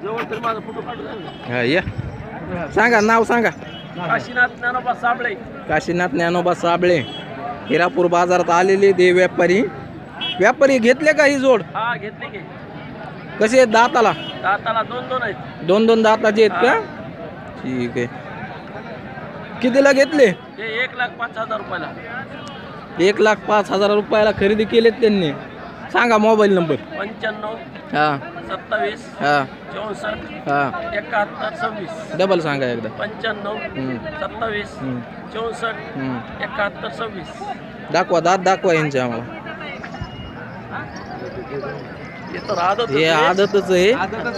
जवळ तरी माझा फोटो काढून हा या सांगा नाव सांगा. काशीनाथ ज्ञानोबा साबळे. काशीनाथ ज्ञानोबा साबळे हिरापूर बाजारात आलेले ते व्यापारी घेतले का ही जोड? हा घेतले की. कसे आहेत दाताला? दाताला 2-2 आहेत. 2-2 दाताचे आहेत का? ठीक आहे. कितीला घेतले? ते 1,05,000 रुपयाला. 1,05,000 रुपयाला खरेदी केलेत त्यांनी. सांगा मोबाईल नंबर. 95 हा 27 हा 64 हा 71 26. डबल सांगा एकदा. 95 27 64 71 26. दाखवा दात दाखवा यांचे आम्हाला. हे आदतच आहे.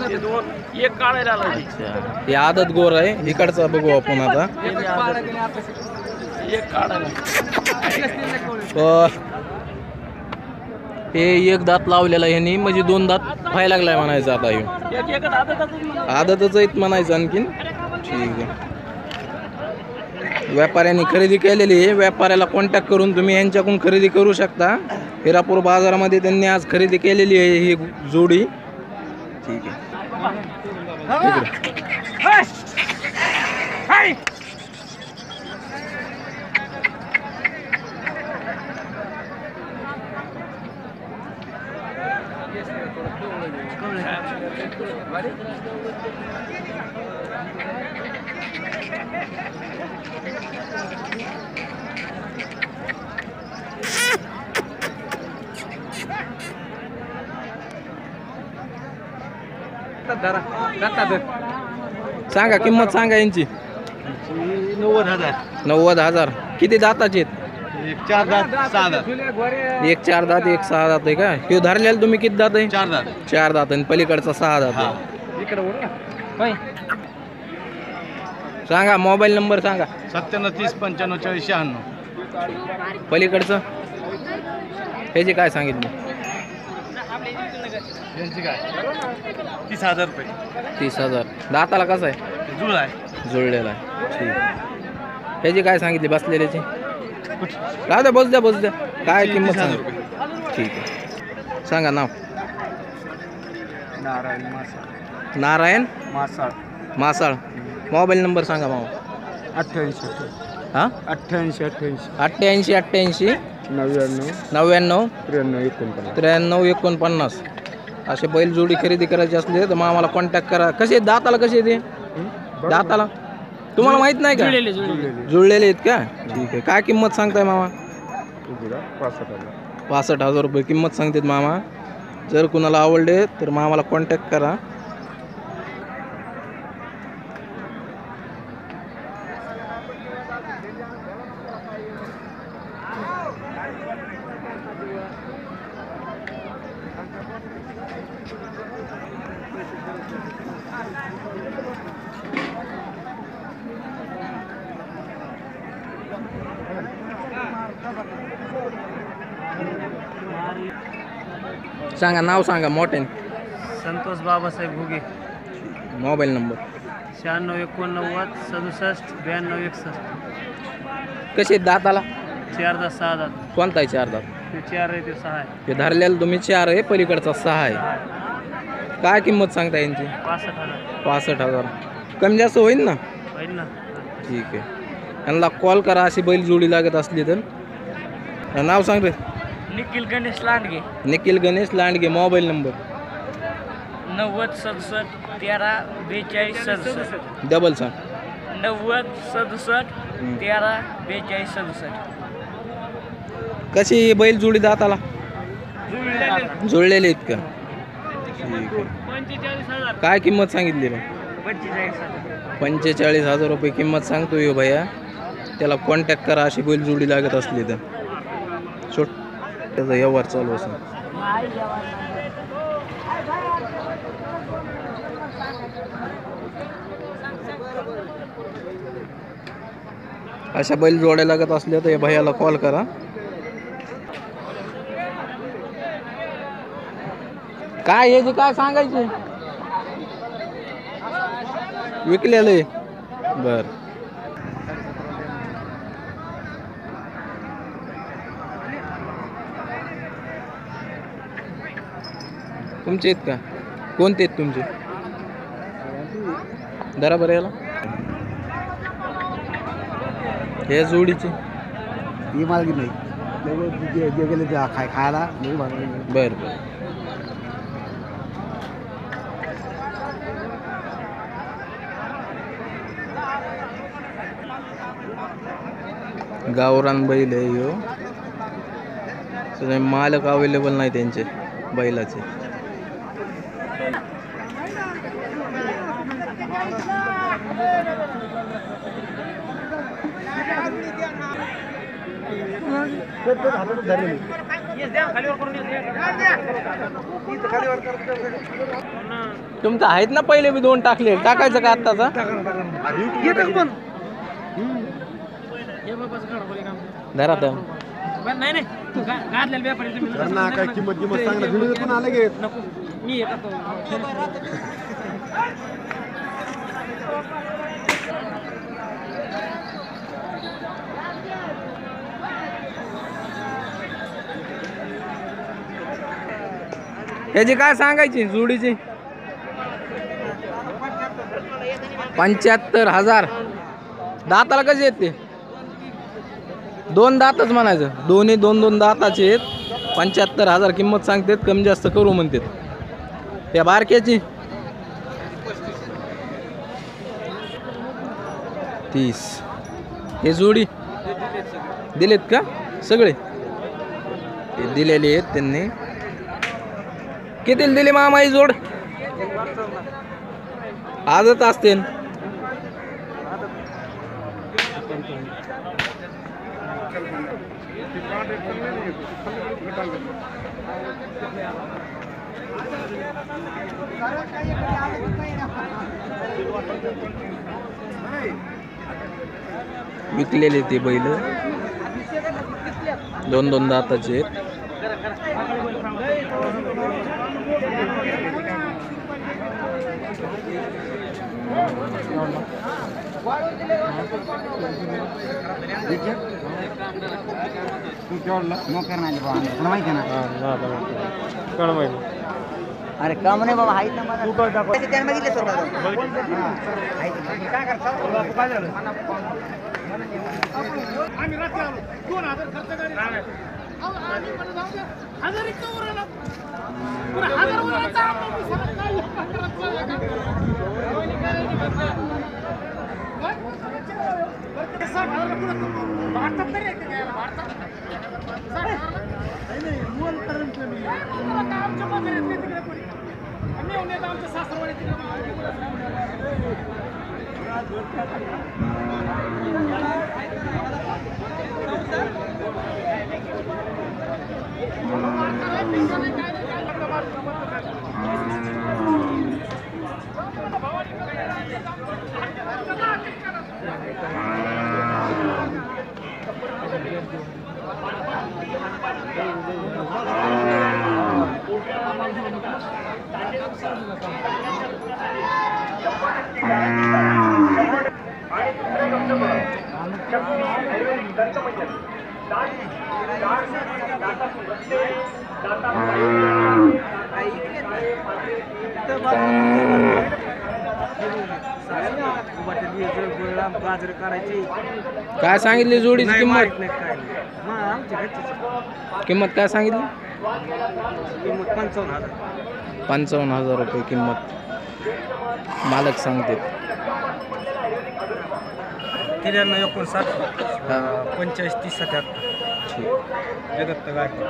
हे दोन एक काढायला आला. अच्छा हे आदत गोर आहे. इकडचा बघू आपण आता. एक काढायला. हे एक दात लावलेला ह्यांनी म्हणजे 2 दात व्हायला लागलाय म्हणायचं आता. हे आदतच आहेत म्हणायचं आणखीन. ठीक आहे. व्यापाऱ्यांनी खरेदी केलेली आहे. व्यापाऱ्याला कॉन्टॅक्ट करून तुम्ही यांच्याकडून खरेदी करू शकता. हिरापूर बाजारामध्ये त्यांनी आज खरेदी केलेली आहे ही जोडी. ठीक आहे. सांगा किंमत सांगा यांची. 90,000. 90,000. किती दाताचे आहेत? 4 दात 6 दात. एक 4 दात एक 6 दात आहे का? हे धरलेला तुम्ही किती दात आहे? 4 दात. 4 दात आणि पलीकडचा 6 दात आहे. सांगा मोबाईल नंबर सांगा. 97 30 95 40 96. पलीकडचं ह्याची काय सांगितली? यांची काय 30,000 रुपये. 30,000. दाताला कसं आहे? जुळ आहे. जुळलेला आहे. ठीक. ह्याची काय सांगितली बसलेल्याची? राहू द्या बस द्या. काय किंमत सांगा? ठीक आहे. सांगा नाव. नारायण मासाळ. नारायण मासाळ. मासाळ. मोबाईल नंबर सांगा मामा. 88 हां 88 88 88 99 99 93 93 49. असे बैल जोडी खरेदी करायची असले तर मामाला कॉन्टॅक्ट करा. कसे आहेत दाताला? कसे ते दाताला तुम्हाला माहित नाही का? जुळलेले आहेत का? ठीक आहे. काय किंमत सांगताय मामा? 65,000 रुपये किंमत सांगतात मामा. जर कुणाला आवडले तर मामाला कॉन्टॅक्ट करा. सांगा नाव सांगा मोठ्याने. संतोष बाबासाहेब घुगे. Mobile number. 96 89 67 92 61. कसे आहेत दाताला? 4 दात 6 दात. कोणता आहे 4 दात? ते 4 आहे ते 6 आहे. ते धरलेला तुम्ही 4 आहे पलीकडचा 6 आहे. काय किंमत सांगता यांची? 65,000. 65,000. कमी जास्त होईल ना? होईल ना. ठीक आहे. यांना कॉल करा अशी बैल जोडी लागत असली तर. नाव सांग रे. Nikhil Ganesh Landge. Nikhil Ganesh Landge. Mobile number. 90 67 13 42 67. Double सांग. 90 67 13 42 67. कशी बैल जोडी दाताला? जुळलेले आहेत का? ठीक आहे. 45,000. काय किंमत सांगितली मग? 45,000. 45,000 रुपये किंमत सांगतो यो भैया. त्याला कॉन्टॅक्ट करा अशी बैल जोडी लागत असली तर. त्याचा व्यवहार चालू असेल. अशा बैल जोड्या लागत असल्या तर या भैयाला कॉल करा. काय याची काय सांगायचे? विकलेले. बर तुमचे आहेत का? कोणते आहेत तुमचे? जरा बरं याला हे जोडीची ही मालकी नाही जे गेले ते खायला बरं बरं. गावरान बैल आहे ह्यो. मालक अवेलेबल नाही त्यांचे बैलाचे. तुमचं आहेत ना पहिले बी 2 टाकले टाकायचं का आत्ताचा धरा तर काय किंमत सांगणार व्हिडिओ पण आले गे याची काय सांगायची जोडीची 75,000. दाताला कसे आहेत ते 2 दातच म्हणायचं. दोन्ही 2 दाताचे आहेत. 75,000 किंमत सांगतात. कमी जास्त करू म्हणतात. त्या बारक्याची 30. हे जोडी दिलेत का सगळे हे दिलेले आहेत त्यांनी. कितीला दिली मामा ही जोड आजच असते विकलेले ते बैल 2 दाताचे आहेत. अरे काम नाही बाबा हाय ना मला त्याने बघितले स्वतः काय सांगितली जोडीची किंमत किंमत काय सांगितली 55,000 रुपये किंमत मालक सांगते. 59 45 30 77 जगत गाठी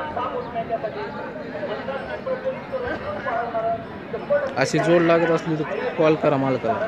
अशी जोड लागत असली तर कॉल करा मालकाला.